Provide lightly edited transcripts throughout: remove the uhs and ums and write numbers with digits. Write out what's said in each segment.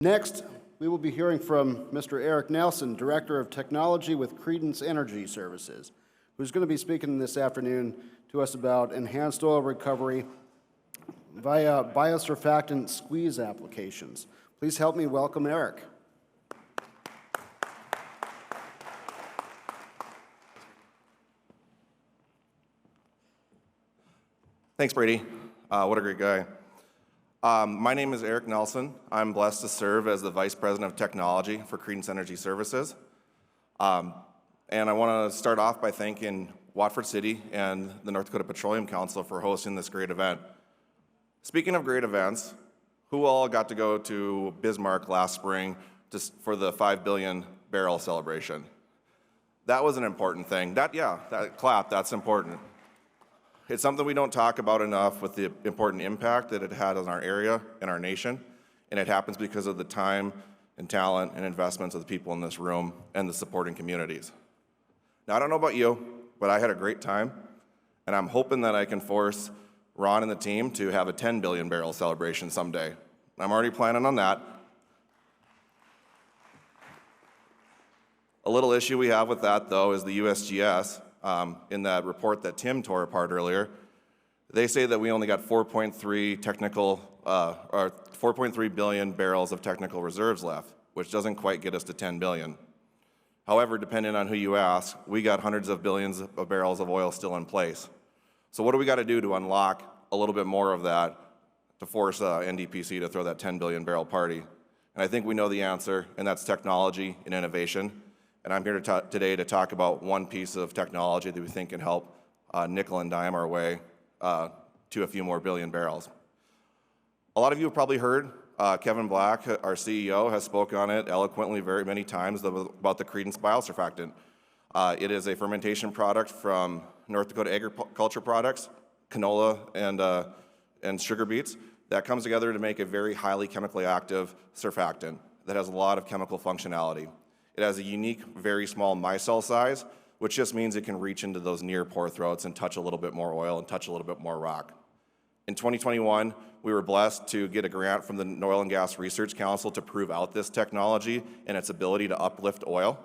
Next, we will be hearing from Mr. Eric Nelson, Director of Technology with Creedence Energy Services, who's going to be speaking this afternoon to us about enhanced oil recovery via biosurfactant squeeze applications. Please help me welcome Eric. Thanks, Brady. What a great guy. My name is Eric Nelson. I'm blessed to serve as the Vice President of Technology for Creedence Energy Services. And I want to start off by thanking Watford City and the North Dakota Petroleum Council for hosting this great event. Speaking of great events, who all got to go to Bismarck last spring for the 5 billion barrel celebration? That was an important thing. That clap, that's important. It's something we don't talk about enough with the important impact that it had on our area and our nation, and it happens because of the time and talent and investments of the people in this room and the supporting communities. Now, I don't know about you, but I had a great time, and I'm hoping that I can force Ron and the team to have a 10 billion barrel celebration someday. I'm already planning on that. A little issue we have with that, though, is the USGS. In that report that Tim tore apart earlier, they say that we only got 4.3 billion barrels of technical reserves left, which doesn't quite get us to 10 billion. However, depending on who you ask, we got hundreds of billions of barrels of oil still in place. So what do we got to do to unlock a little bit more of that to force NDPC to throw that 10 billion barrel party? And I think we know the answer, and that's technology and innovation. And I'm here today to talk about one piece of technology that we think can help nickel and dime our way to a few more billion barrels. A lot of you have probably heard Kevin Black, our CEO, has spoken on it eloquently very many times about the Creedence biosurfactant. It is a fermentation product from North Dakota Agriculture Products, canola and sugar beets, that comes together to make a very highly chemically active surfactant that has a lot of chemical functionality. It has a unique, very small micelle size, which just means it can reach into those near pore throats and touch a little bit more oil and touch a little bit more rock. In 2021, we were blessed to get a grant from the Oil and Gas Research Council to prove out this technology and its ability to uplift oil.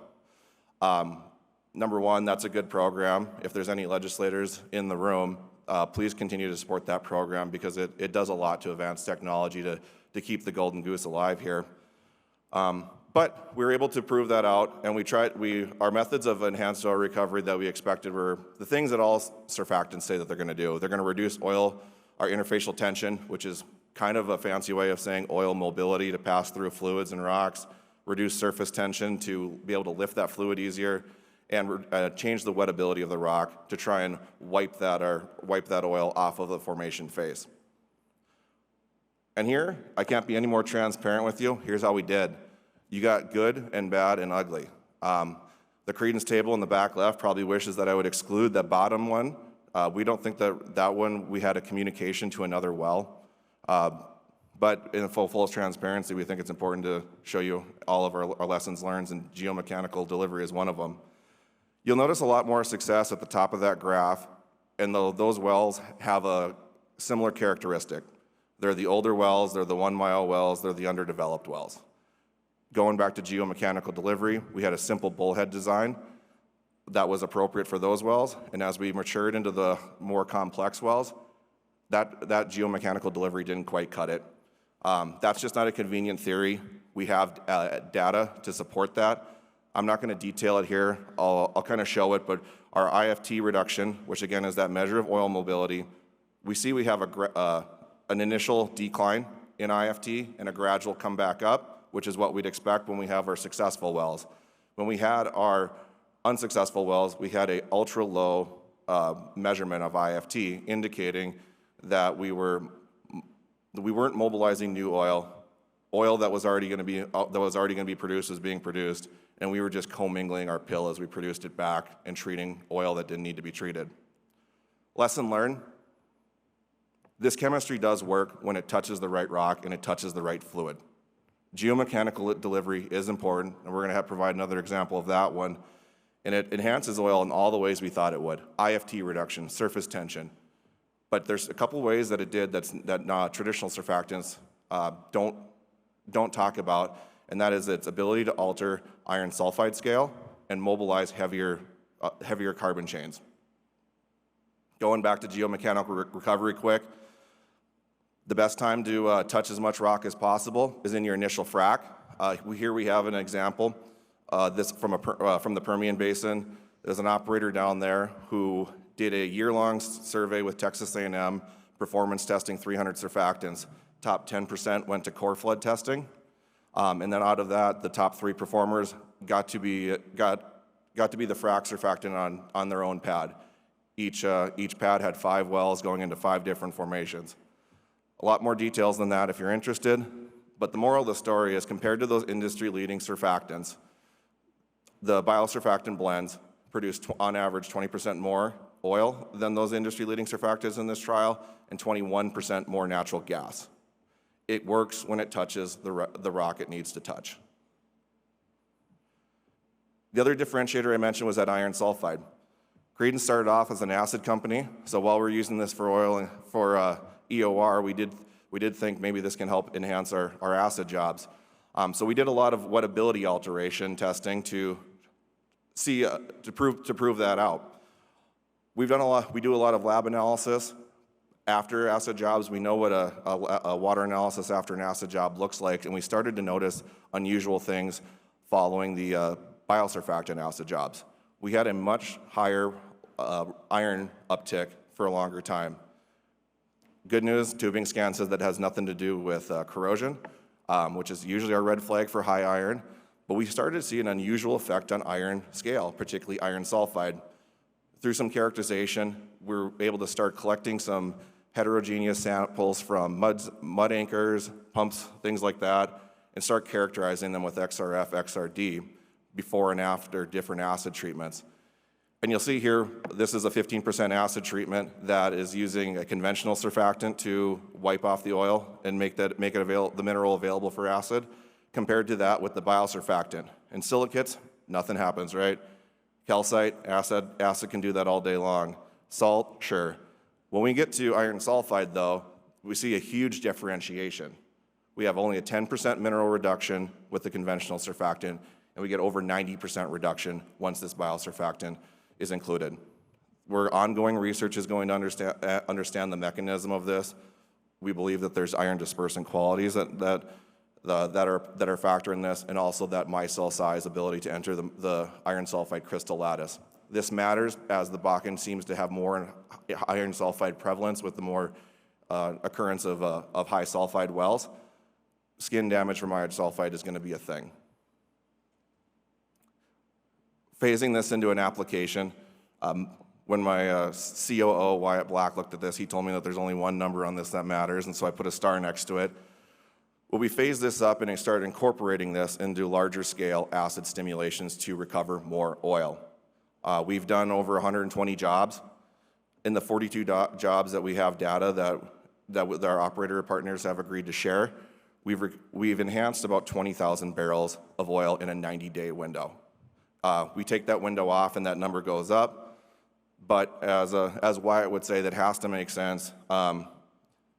Number one, that's a good program. If there's any legislators in the room, please continue to support that program because it does a lot to advance technology to keep the golden goose alive here. But we were able to prove that out, and our methods of enhanced oil recovery that we expected were the things that all surfactants say that they're going to do. They're going to reduce our interfacial tension, which is kind of a fancy way of saying oil mobility to pass through fluids and rocks, reduce surface tension to be able to lift that fluid easier, and change the wettability of the rock to try and wipe that oil off of the formation face. And here, I can't be any more transparent with you. Here's how we did. You got good and bad and ugly. The Creedence table in the back left probably wishes that I would exclude that bottom one. We don't think that one we had a communication to another well. But in full transparency, we think it's important to show you all of our lessons learned, and geomechanical delivery is one of them. You'll notice a lot more success at the top of that graph, and those wells have a similar characteristic. They're the older wells, they're the 1 mile wells, they're the underdeveloped wells. Going back to geomechanical delivery, we had a simple bullhead design that was appropriate for those wells, and as we matured into the more complex wells, that geomechanical delivery didn't quite cut it. That's just not a convenient theory. We have data to support that. I'm not going to detail it here. I'll kind of show it, but our IFT reduction, which again is that measure of oil mobility, we see we have an initial decline in IFT and a gradual come back up, which is what we'd expect when we have our successful wells. When we had our unsuccessful wells, we had an ultra low measurement of IFT, indicating that we weren't mobilizing new oil. Oil that was already going to be produced was being produced, and we were just commingling our pill as we produced it back and treating oil that didn't need to be treated. Lesson learned: this chemistry does work when it touches the right rock and it touches the right fluid. Geomechanical delivery is important, and we're going to provide another example of that one. And it enhances oil in all the ways we thought it would. IFT reduction, surface tension. But there's a couple ways that it did that traditional surfactants don't don't talk about, and that is its ability to alter iron sulfide scale and mobilize heavier carbon chains. Going back to geomechanical recovery quick, the best time to touch as much rock as possible is in your initial frac. Here we have an example. This from the Permian Basin. There's an operator down there who did a year-long survey with Texas A&M, performance testing 300 surfactants. Top 10% went to core flood testing, and then out of that, the top 3 performers got to be the frac surfactant on their own pad. Each pad had 5 wells going into 5 different formations. A lot more details than that if you're interested, but the moral of the story is compared to those industry-leading surfactants, the biosurfactant blends produce on average 20% more oil than those industry-leading surfactants in this trial and 21% more natural gas. It works when it touches the rock it needs to touch. The other differentiator I mentioned was that iron sulfide. Creedence started off as an acid company, so while we're using this for oil and for EOR, we did think maybe this can help enhance our acid jobs. So we did a lot of wettability alteration testing to prove that out. We do a lot of lab analysis after acid jobs. We know what a water analysis after an acid job looks like, and we started to notice unusual things following the biosurfactant acid jobs. We had a much higher iron uptick for a longer time. Good news, tubing scan says that has nothing to do with corrosion, which is usually our red flag for high iron, but we started to see an unusual effect on iron scale, particularly iron sulfide. Through some characterization, we were able to start collecting some heterogeneous samples from mud anchors, pumps, things like that, and start characterizing them with XRF, XRD before and after different acid treatments. And you'll see here, this is a 15% acid treatment that is using a conventional surfactant to wipe off the oil and make the mineral available for acid, compared to that with the biosurfactant. In silicates, nothing happens, right? Calcite, acid can do that all day long. Salt, sure. When we get to iron sulfide, though, we see a huge differentiation. We have only a 10% mineral reduction with the conventional surfactant, and we get over 90% reduction once this biosurfactant is included. Ongoing research is going to understand the mechanism of this. We believe that there's iron dispersant qualities that are factoring this, and also that micelle size ability to enter the iron sulfide crystal lattice. This matters as the Bakken seems to have more iron sulfide prevalence with the more occurrence of high sulfide wells. Skin damage from iron sulfide is going to be a thing. Phasing this into an application, when my COO, Wyatt Black, looked at this, he told me that there's only one number on this that matters, and so I put a star next to it. Well, we phased this up and I started incorporating this into larger scale acid stimulations to recover more oil. We've done over 120 jobs. In the 42 jobs that we have data that our operator partners have agreed to share, we've enhanced about 20,000 barrels of oil in a 90-day window. We take that window off and that number goes up, but as Wyatt would say, that has to make sense.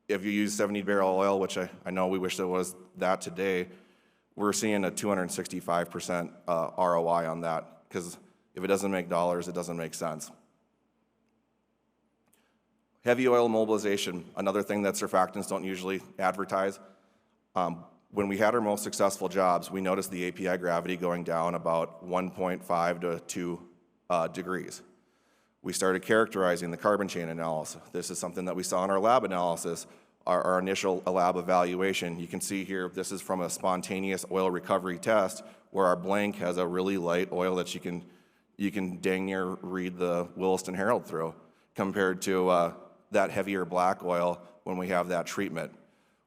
If you use 70-barrel oil, which I know we wish it was that today, we're seeing a 265% ROI on that, because if it doesn't make dollars, it doesn't make sense. Heavy oil mobilization, another thing that surfactants don't usually advertise. When we had our most successful jobs, we noticed the API gravity going down about 1.5 to 2 degrees. We started characterizing the carbon chain analysis. This is something that we saw in our lab analysis, our initial lab evaluation. You can see here, this is from a spontaneous oil recovery test where our blank has a really light oil that you can dang near read the Williston Herald through, compared to that heavier black oil when we have that treatment.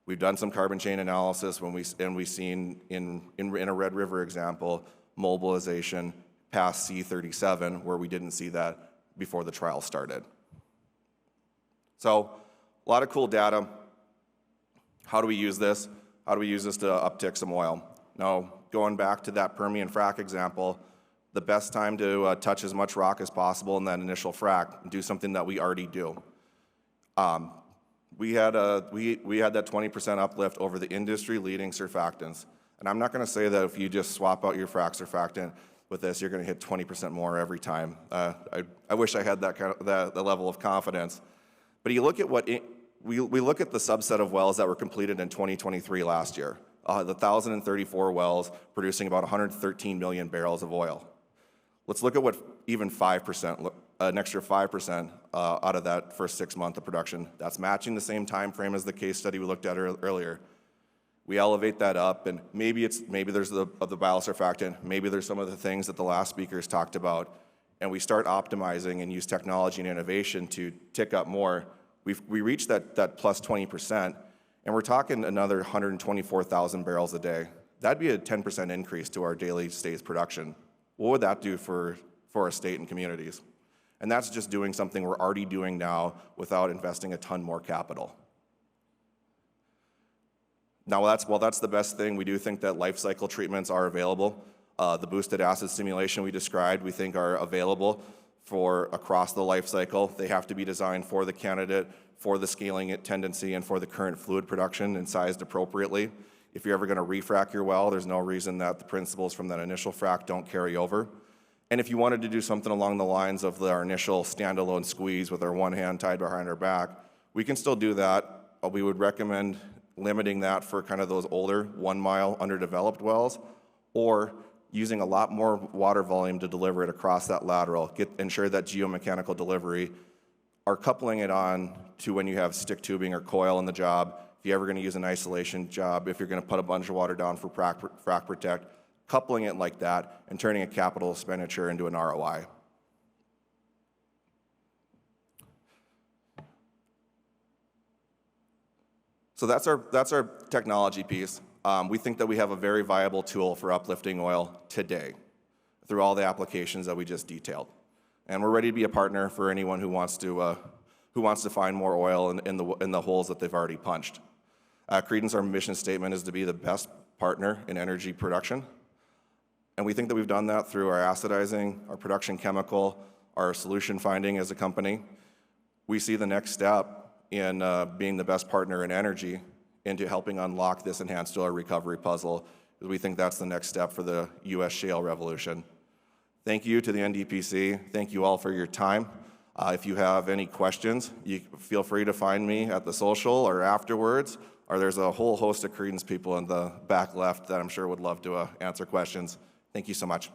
We've done some carbon chain analysis and we've seen in a Red River example, mobilization past C37, where we didn't see that before the trial started. So a lot of cool data. How do we use this? How do we use this to uptick some oil? Now, going back to that Permian frac example, the best time to touch as much rock as possible in that initial frac, do something that we already do. we had that 20% uplift over the industry-leading surfactants. And I'm not going to say that if you just swap out your frac surfactant with this, you're going to hit 20% more every time. I wish I had that level of confidence. But you look at we look at the subset of wells that were completed in 2023 last year. The 1,034 wells producing about 113 million barrels of oil. Let's look at what even 5%, an extra 5% out of that first 6 months of production. That's matching the same time frame as the case study we looked at earlier. We elevate that up, and maybe there's the biosurfactant, maybe there's some of the things that the last speakers talked about, and we start optimizing and use technology and innovation to tick up more. We reach that plus 20%, and we're talking another 124,000 barrels a day. That'd be a 10% increase to our daily state's production. What would that do for our state and communities? And that's just doing something we're already doing now without investing a ton more capital. Now, while that's the best thing, we do think that life cycle treatments are available. The boosted acid stimulation we described, we think are available for across the life cycle. They have to be designed for the candidate, for the scaling tendency, and for the current fluid production and sized appropriately. If you're ever going to refrac your well, there's no reason that the principles from that initial frac don't carry over. And if you wanted to do something along the lines of our initial standalone squeeze with our one hand tied behind our back, we can still do that. We would recommend limiting that for kind of those older 1 mile underdeveloped wells, or using a lot more water volume to deliver it across that lateral, ensure that geomechanical delivery, or coupling it on to when you have stick tubing or coil in the job. If you're ever going to use an isolation job, if you're going to put a bunch of water down for frac protect, coupling it like that and turning a capital expenditure into an ROI. So that's our technology piece. We think that we have a very viable tool for uplifting oil today through all the applications that we just detailed. And we're ready to be a partner for anyone who wants to find more oil in the holes that they've already punched. Creedence, our mission statement is to be the best partner in energy production. And we think that we've done that through our acidizing, our production chemical, our solution finding as a company. We see the next step in being the best partner in energy into helping unlock this enhanced oil recovery puzzle, because we think that's the next step for the U.S. shale revolution. Thank you to the NDPC. Thank you all for your time. If you have any questions, you feel free to find me at the social or afterwards, or there's a whole host of Creedence people in the back left that I'm sure would love to answer questions. Thank you so much.